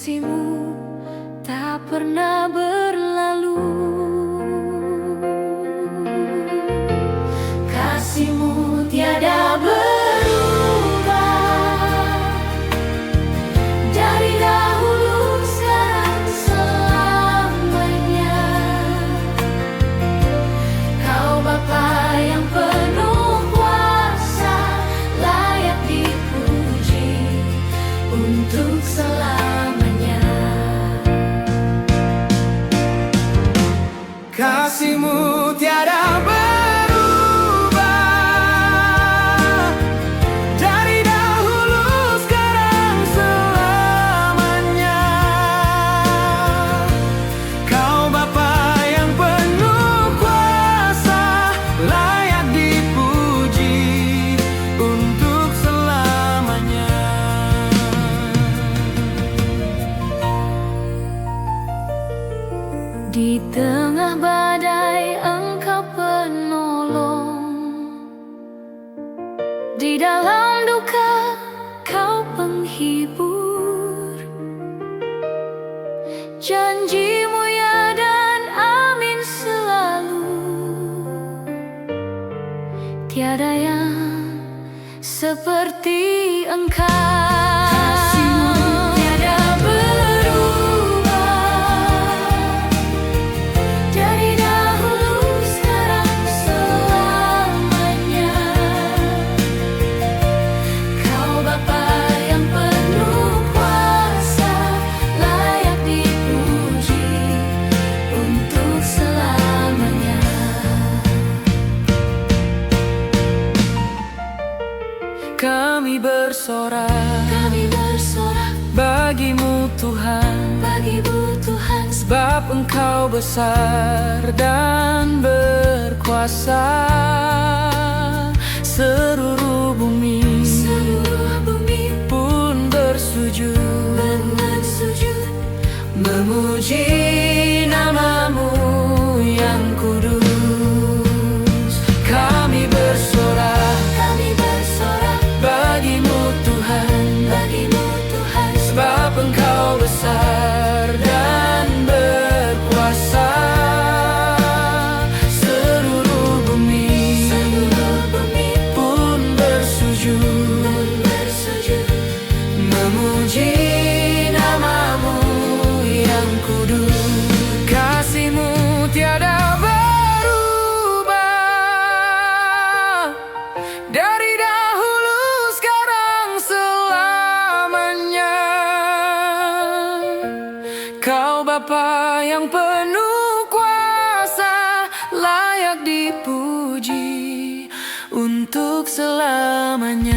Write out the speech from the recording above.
kasihmu tak pernah berlalu. Kasihmu tiada berubah, dari dahulu, sekarang, selamanya. Kau Bapa yang penuh kuasa, layak dipuji untuk selamanya. Kasihmu tiada berubah, dari dahulu, sekarang, selamanya. Kau Bapa yang penuh kuasa, layak dipuji untuk selamanya. Di tengah badai Engkau penolong, di dalam duka Kau penghibur. Janji-Mu ya dan amin selalu, tiada yang seperti Engkau. Kami bersorak bagimu Tuhan, sebab Engkau besar dan berkuasa. Seluruh bumi pun bersujud memuji nama-Mu yang kudus. Kami bersorak bagimu Tuhan, sebab Engkau besar dan berkuasa. Seluruh bumi pun bersujud memuji nama-Mu yang kudus. Kasih-Mu tiada berubah, dari dahulu, sekarang, selamanya. Kau Bapa yang penuh kuasa, layak dipuji untuk selamanya.